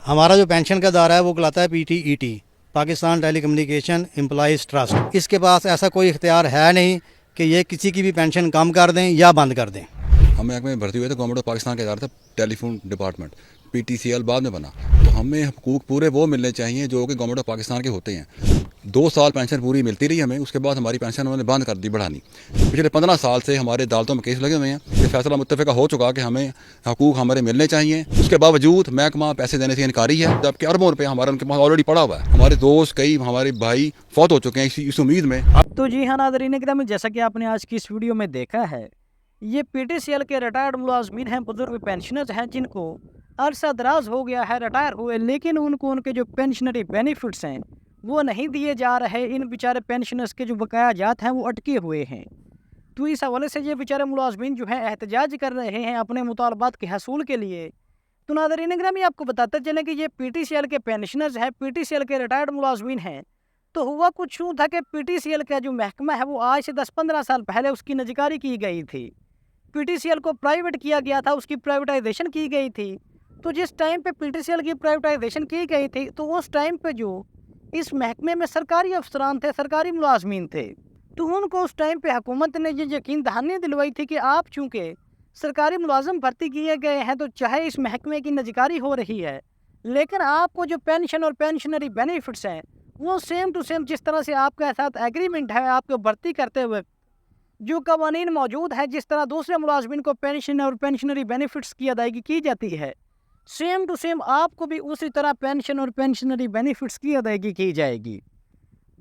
हमारा जो पेंशन का दायरा है वो कहलाता है PTET, Pakistan telecommunication employees trust. इसके पास ऐसा कोई इख्तियार है नहीं कि ये किसी की भी पेंशन कम कर दें या बंद कर दें। हम महकमे में भर्ती हुए थे, गवर्नमेंट ऑफ पाकिस्तान के इदारा था टेलीफोन डिपार्टमेंट, PTCL बाद में बना। तो हमें हकूक़ पूरे वो मिलने चाहिए जो कि गवर्नमेंट ऑफ पाकिस्तान के होते हैं। 2 साल पेंशन पूरी मिलती रही हमें, उसके बाद हमारी पेंशन उन्होंने बंद कर दी बढ़ानी। पिछले 15 साल से हमारे अदालतों में केस लगे हुए हैं। ये फैसला मुत्तफ़िका हो चुका कि हमें हकूक़ हमारे मिलने चाहिए। उसके बावजूद महकमा पैसे देने से इनकारी है, जबकि अरबों रुपये हमारा उनके पास ऑलरेडी पड़ा हुआ है। हमारे दोस्त कई हमारे भाई फौत हो चुके हैं इस उम्मीद में। तो जी हाँ नाज़रीन गिरामी, जैसा कि आपने आज की इस वीडियो में देखा है, ये PTCL के रिटायर्ड मुलाजमीन हैं, बुजुर्ग पेंशनर्स हैं, जिनको अरसा दराज हो गया है रिटायर हुए, लेकिन उनको उनके जो पेंशनरी बेनिफिट्स हैं वो नहीं दिए जा रहे। इन बेचारे पेंशनर्स के जो बकाया जात हैं वो अटके हुए हैं। तो इस हवाले से ये बेचारे मुलाजमीन जो हैं एहतजाज कर रहे हैं अपने मुतालबात के हसूल के लिए। तो नाज़रीन गिरामी, आपको बताते चलें कि ये PTCL के पेंशनर्स हैं, PTCL के रिटायर्ड मुलाजमीन हैं। तो हुआ कुछ यूँ था कि PTCL का जो महकमा है वो आज से 10-15 साल पहले उसकी निजकारी की गई थी। PTCL को प्राइवेट किया गया था, उसकी प्राइवेटाइजेशन की गई थी। तो जिस टाइम पे PTCL की प्राइवेटाइजेशन की गई थी तो उस टाइम पे जो इस महकमे में सरकारी अफसरान थे, सरकारी मुलाजमीन थे, तो उनको उस टाइम पे हुकूमत ने ये यकीन दहानी दिलवाई थी कि आप चूँकि सरकारी मुलाजम भर्ती किए गए हैं तो चाहे इस महकमे की निजकारी हो रही है, लेकिन आपको जो पेंशन और पेंशनरी बेनिफिट्स हैं वो सेम टू सेम जिस तरह से आपके साथ एग्रीमेंट है आपको भर्ती करते हुए जो कवानीन मौजूद है, जिस तरह दूसरे मुलाजमीन को पेंशन और पेंशनरी बेनिफिट्स की अदायगी की जाती है, सेम टू सेम आपको भी उसी तरह पेंशन और पेंशनरी बेनिफिट्स की अदायगी की जाएगी।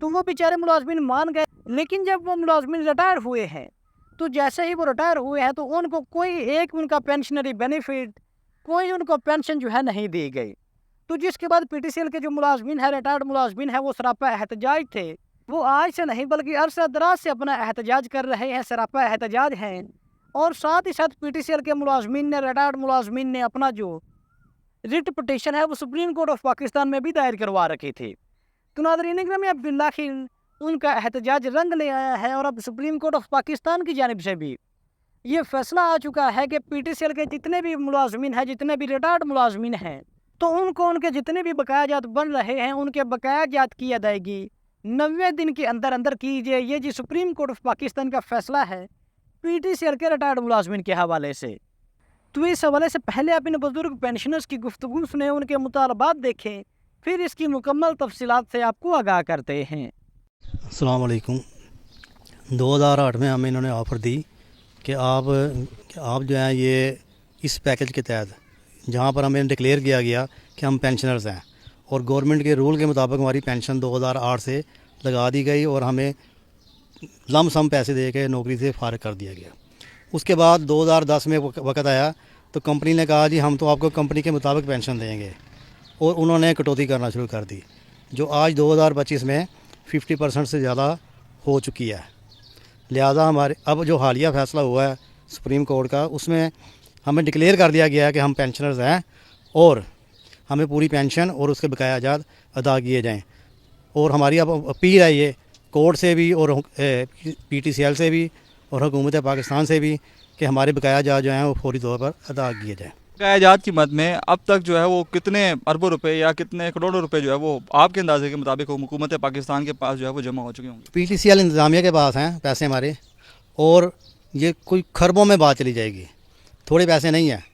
तो वो बेचारे मुलाजमीन मान गए, लेकिन जब वो मुलाजमीन रिटायर हुए हैं तो जैसे ही वो रिटायर हुए हैं तो उनको कोई एक उनका पेंशनरी बेनिफिट, कोई उनको पेंशन जो है नहीं दी गई। तो जिसके बाद PTCL के जो मुलाजमीन है, रिटायर्ड मुलाजमीन है, वो सरापा एहतजाज थे। वो आज से नहीं बल्कि अरसा दराज से अपना एहतजाज कर रहे हैं, सरापा एहतजाज हैं। और साथ ही साथ PTCL के मुलाजमीन ने, रिटायर्ड मुलाजमीन ने अपना जो रिट पटिशन है वो सुप्रीम कोर्ट ऑफ पाकिस्तान में भी दायर करवा रखी थी। तो नाज़रीन गिरामी, अब बिल्लाखिर उनका एहतजाज रंग ले आया है और अब सुप्रीम कोर्ट ऑफ पाकिस्तान की जानिब से भी ये फैसला आ चुका है कि PTCL के जितने भी मुलाजमीन हैं, जितने भी रिटायर्ड मुलाजमीन हैं, तो उनको उनके जितने भी बकाया जात बन रहे हैं उनके बकाया जात की अदायगी 90 दिन के अंदर अंदर कीजिए। ये जी सुप्रीम कोर्ट ऑफ पाकिस्तान का फैसला है PTCL के रिटायर्ड मुलाजमीन के हवाले से। तो इस हवाले से पहले आप इन बुजुर्ग पेंशनर्स की गुफ्तगू सुने, उनके मुतालबात देखें, फिर इसकी मुकम्मल तफसीलात से आपको आगाह करते हैं। अस्सलाम वालेकुम। 2008 में हमें इन्होंने ऑफ़र दी कि आप जो हैं ये इस पैकेज के तहत जहाँ पर हमें डिक्लेयर किया गया कि हम पेंशनर्स हैं और गवर्नमेंट के रूल के मुताबिक हमारी पेंशन 2008 से लगा दी गई और हमें लम सम पैसे दे के नौकरी से फारिग कर दिया गया। उसके बाद 2010 में वक्त आया तो कंपनी ने कहा जी हम तो आपको कंपनी के मुताबिक पेंशन देंगे और उन्होंने कटौती करना शुरू कर दी, जो आज 2025 में 50% से ज़्यादा हो चुकी है। लिहाजा हमारे अब जो हालिया फ़ैसला हुआ है सुप्रीम कोर्ट का, उसमें हमें डिक्लेयर कर दिया गया है कि हम पेंशनर्स हैं और हमें पूरी पेंशन और उसके बकाया जात अदा किए जाएं। और हमारी अब अपील है ये कोर्ट से भी और PTCL से भी और हुकूमत पाकिस्तान से भी कि हमारे बकाया जात जो हैं वो फौरी तौर पर अदा किए जाएँ। बकाया जात की मद में अब तक जो है वो कितने अरबों रुपए या कितने करोड़ों रुपए जो है वो आपके अंदाजे के मुताबिक हुकूमत पाकिस्तान के पास जो है वो जमा हो चुके होंगे? PTCL इंतज़ामिया के पास हैं पैसे हमारे, और ये कोई खरबों में बात चली जाएगी, थोड़े पैसे नहीं हैं।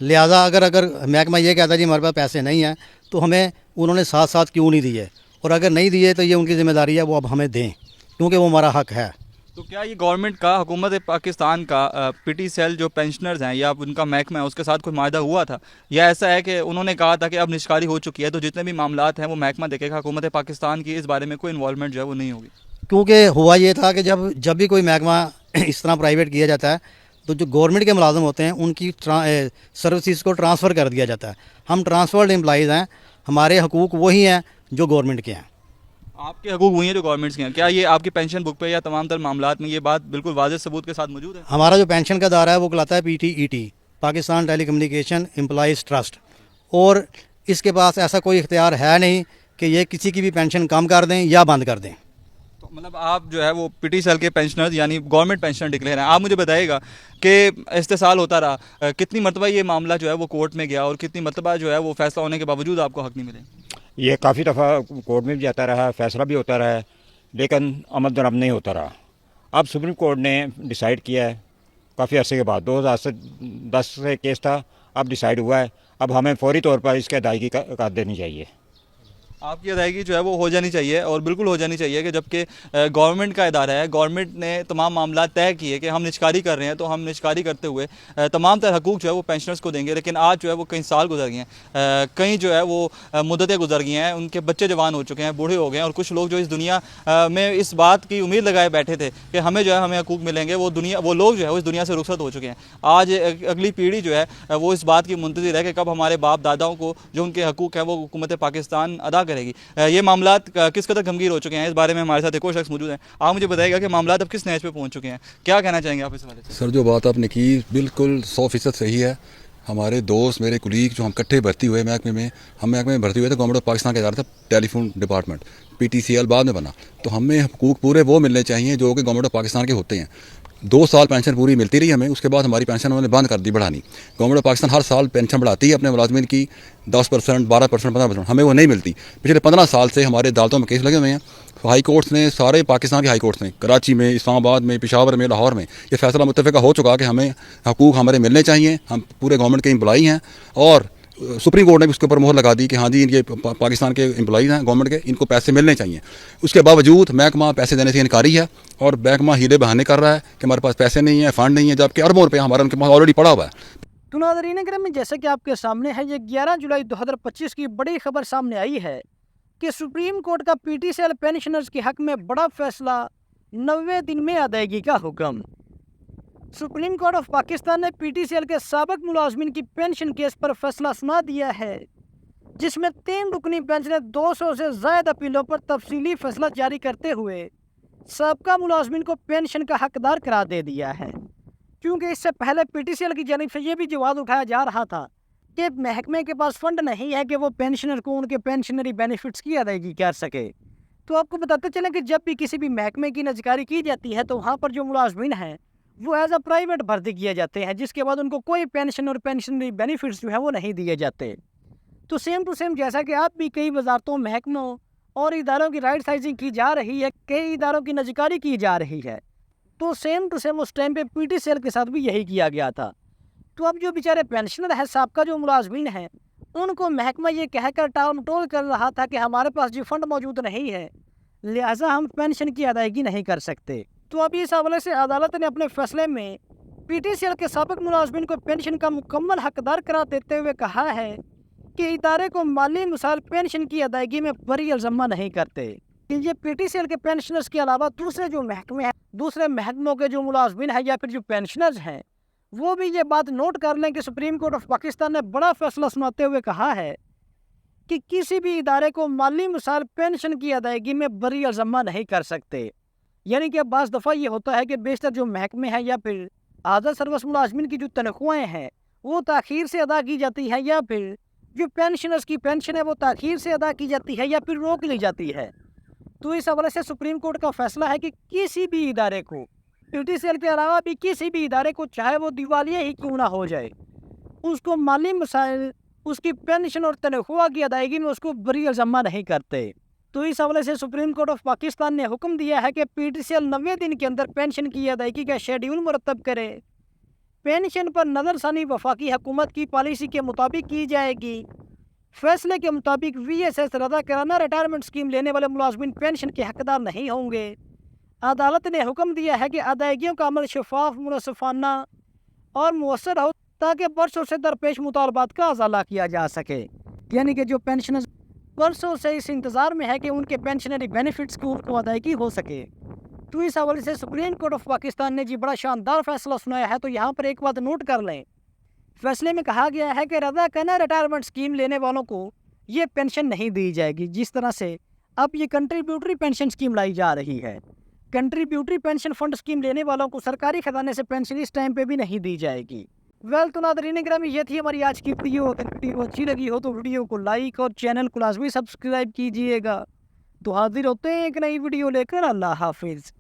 लिहाजा अगर महकमा ये कहता है जी हमारे पास पैसे नहीं हैं तो हमें उन्होंने साथ साथ क्यों नहीं दिए, और अगर नहीं दिए तो ये उनकी ज़िम्मेदारी है, वो अब हमें दें क्योंकि वो हमारा हक़ है। तो क्या ये गवर्नमेंट का, हुकूमत पाकिस्तान का PTCL जो पेंशनर्स हैं या उनका महकमा है उसके साथ कोई मायदा हुआ था, या ऐसा है कि उन्होंने कहा था कि अब निष्कारी हो चुकी है तो जितने भी मामलात हैं वो महकमा देखेगा, हुकूमत पाकिस्तान की इस बारे में कोई इन्वॉल्वमेंट जो है वो नहीं होगी? क्योंकि हुआ ये था कि जब भी कोई महकमा इस तरह प्राइवेट किया जाता है तो जो गवर्नमेंट के मुलाजम होते हैं उनकी सर्विसेज को ट्रांसफ़र कर दिया जाता है। हम ट्रांसफर्ड एम्प्लॉइज़ हैं, हमारे हकूक़ वही हैं जो गवर्नमेंट के हैं। आपके हकूक़ वही हैं जो गवर्नमेंट्स के हैं। क्या ये आपकी पेंशन बुक पे या तमाम तर मामलात में ये बात बिल्कुल वाज़ेह सबूत के साथ मौजूद है? हमारा जो पेंशन का दायरा है वो कहलाता है PTET, Pakistan telecommunication employees trust, और इसके पास ऐसा कोई इख्तियार है नहीं कि ये किसी की भी पेंशन कम कर दें या बंद कर दें। तो मतलब आप जो है वो PTCL के पेंशनर्स यानी गवर्नमेंट पेंशनर डिक्लेयर हैं। आप मुझे बताइएगा कि इस्तेसाल होता रहा, कितनी मरतबा ये मामला जो है वो कोर्ट में गया और कितनी मरतबा जो है वो फैसला होने के बावजूद आपको हक नहीं मिले? ये काफ़ी दफ़ा कोर्ट में भी जाता रहा, फैसला भी होता रहा है, लेकिन अमल दरामद नहीं होता रहा। अब सुप्रीम कोर्ट ने डिसाइड किया है काफ़ी अरसे के बाद, 2010 से केस था, अब डिसाइड हुआ है, अब हमें फौरी तौर पर इसकी अदायगी कर देनी चाहिए। आपकी अदायगी जो है वो हो जानी चाहिए और बिल्कुल हो जानी चाहिए कि जबकि गवर्नमेंट का इदारा है, गवर्नमेंट ने तमाम मामला तय किए कि हम निजकारी कर रहे हैं, तो हम निजकारी करते हुए तमाम तर हकूक़ जो है वो पेंशनर्स को देंगे। लेकिन आज जो है वो कई साल गुजर गए हैं, कई जो है वो मुद्दतें गुजर गई हैं, उनके बच्चे जवान हो चुके हैं, बूढ़े हो गए हैं, और कुछ लोग जो इस दुनिया में इस बात की उम्मीद लगाए बैठे थे कि हमें जो है हमें हकूक़ मिलेंगे, वो लोग जो है वो इस दुनिया से रुखसत हो चुके हैं। आज अगली पीढ़ी जो है वो इस बात की मुंतज़िर है कि कब हमारे बाप दादाओं को जो उनके हकूक़ हैं वो हुकूमत पाकिस्तान अदा करेगी। ये मामलात किस कदर गंभीर हो चुके हैं, इस बारे में हमारे साथ एक और शख्स मौजूद हैं। आप मुझे बताइएगा कि मामलात अब किस नहज पे पहुंच चुके हैं, क्या कहना चाहेंगे आप इस हवाले से? सर जो बात आपने की बिल्कुल 100% सही है। हमारे दोस्त मेरे कुलीग जो हम इकट्ठे भर्ती हुए महकमे में, हम महकमे में भर्ती हुए थे, गवर्नमेंट ऑफ पाकिस्तान का इदारा था टेलीफोन डिपार्टमेंट, PTCL बाद में बना। तो हमें हकूक़ पूरे वो मिलने चाहिए जो कि गवर्नमेंट ऑफ पाकिस्तान के होते हैं। 2 साल पेंशन पूरी मिलती रही हमें, उसके बाद हमारी पेंशन उन्होंने बंद कर दी बढ़ानी। गवर्नमेंट ऑफ पाकिस्तान हर साल पेंशन बढ़ाती है अपने मुलाजमिन की 10%, 12%, 15%, हमें वो नहीं मिलती। पिछले 15 साल से हमारे अदालतों में केस लगे हुए हैं। हाई कोर्ट्स ने, सारे पाकिस्तान के हाई कोर्ट्स ने, कराची में, इस्लामाबाद में, पेशावर में, लाहौर में ये फैसला मुत्तफ़िक़ा हो चुका कि हमें हकूक़ हमारे मिलने चाहिए। हम पूरे गवर्नमेंट के एम्प्लॉई हैं और सुप्रीम कोर्ट ने भी उसके ऊपर मोहर लगा दी कि हाँ जी ये पाकिस्तान के एम्प्लॉईज़ हैं गवर्नमेंट के, इनको पैसे मिलने चाहिए। उसके बावजूद महकमा पैसे देने से इनकारी है और महकमा हीले बहाने कर रहा है कि हमारे पास पैसे नहीं है, फ़ंड नहीं है, जबकि अरबों रुपये हमारा उनके पास ऑलरेडी पड़ा हुआ है। तो नाज़रीन करम, जैसे कि आपके सामने है, ये 11 जुलाई 2025 की बड़ी खबर सामने आई है कि सुप्रीम कोर्ट का PTCL पेंशनर्स के हक में बड़ा फैसला, 90 दिन में अदायगी का हुक्म। सुप्रीम कोर्ट ऑफ पाकिस्तान ने PTCL के साबिक मुलाजमिन की पेंशन केस पर फैसला सुना दिया है, जिसमें 3 रुकनी बेंच ने 200 से ज़्यादा अपीलों पर तफसीली फैसला जारी करते हुए साबका मुलाजमिन को पेंशन का हकदार करार दे दिया है। क्योंकि इससे पहले PTCL की जानिब से ये भी जवाब उठाया जा रहा था कि महकमे के पास फंड नहीं है कि वो पेंशनर को उनके पेंशनरी बेनिफिट्स की अदायगी कर सके। तो आपको बताते चलें कि जब भी किसी भी महकमे की निजकारी की जाती है तो वहाँ पर जो मुलाजमिन हैं वो एज अ प्राइवेट भर्ती किए जाते हैं, जिसके बाद उनको कोई पेंशन और पेंशनरी बेनिफिट्स जो है वो नहीं दिए जाते। तो सेम टू सेम जैसा कि आप भी कई वजारतों, महकमों और इदारों की राइट साइजिंग की जा रही है, कई इदारों की निजकारी की जा रही है, तो सेम टू सेम उस टाइम पे PTCL के साथ भी यही किया गया था। तो अब जो बेचारे पेंशनर है, साबका जो मुलाजमीन हैं, उनको महकमा ये कहकर टाल मटोल कर रहा था कि हमारे पास जो फंड मौजूद नहीं है, लिहाजा हम पेंशन की अदायगी नहीं कर सकते। तो अब इस हवाले से अदालत ने अपने फैसले में PTCL के साबिक मुलाजमीन को पेंशन का मुकम्मल हकदार करार देते हुए कहा है कि इदारे को माली मसाइल पेंशन की अदायगी में बरी इल्ज़ाम नहीं करते कि ये PTCL के पेंशनर्स के अलावा दूसरे जो महकमे हैं, दूसरे महकमों के जो मुलाजमीन हैं या फिर जो पेंशनर्स हैं, वो भी ये बात नोट कर लें कि सुप्रीम कोर्ट ऑफ पाकिस्तान ने बड़ा फैसला सुनाते हुए कहा है कि किसी भी इदारे को माली मसाइल पेंशन की अदायगी में बरी इल्ज़ाम नहीं कर सकते। यानी कि अब बाज़ दफ़ा ये होता है कि बेशतर जो महकमे हैं या फिर आज़ाद सर्विस मुलाजमिन की जो तनख्वाहें हैं वो ताख़ीर से अदा की जाती है, या फिर जो पेंशनर्स की पेंशन है वो ताख़ीर से अदा की जाती है या फिर रोक ली जाती है। तो इस हवाले से सुप्रीम कोर्ट का फैसला है कि किसी भी इदारे को, PTCL के अलावा भी किसी भी इदारे को, चाहे वो दिवालिया ही क्यों ना हो जाए, उसको माली मसाइल, उसकी पेंशन और तनख्वाह की अदायगी में उसको बरी इल्ज़ाम नहीं करते। तो इस हवाले से सुप्रीम कोर्ट ऑफ पाकिस्तान ने हुक्म दिया है कि PTCL 90 दिन के अंदर पेंशन की अदायगी का शेड्यूल मुरतब करे। पेंशन पर नज़रसानी वफाकी हुकूमत की पॉलिसी के मुताबिक की जाएगी। फैसले के मुताबिक VSS रदा कराना रिटायरमेंट स्कीम लेने वाले मुलाजमिन पेंशन के हकदार नहीं होंगे। अदालत ने हुक्म दिया है कि अदायगियों का अमल शफाफ, मुनसफाना और मुअस्सर हो ताकि बरसों से दरपेश मुतालबात का अजाला किया जा सके। यानी कि जो पेंशनर्स बरसों से इस इंतज़ार में है कि उनके पेंशनरी बेनिफिट्स की उनको अदायगी हो सके। तो इस हवाले से सुप्रीम कोर्ट ऑफ पाकिस्तान ने जी बड़ा शानदार फैसला सुनाया है। तो यहाँ पर एक बात नोट कर लें, फैसले में कहा गया है कि रज़ा कहना रिटायरमेंट स्कीम लेने वालों को ये पेंशन नहीं दी जाएगी, जिस तरह से अब ये कंट्रीब्यूटरी पेंशन स्कीम लाई जा रही है। कंट्रीब्यूटरी पेंशन फंड स्कीम लेने वालों को सरकारी खजाने से पेंशन इस टाइम पे भी नहीं दी जाएगी। वेल तो नाज़रीन ग्रामी, ये थी हमारी आज की वीडियो। अगर वीडियो अच्छी लगी हो तो वीडियो को लाइक और चैनल को लाजमी सब्सक्राइब कीजिएगा। तो हाजिर होते हैं एक नई वीडियो लेकर। अल्लाह हाफिज़।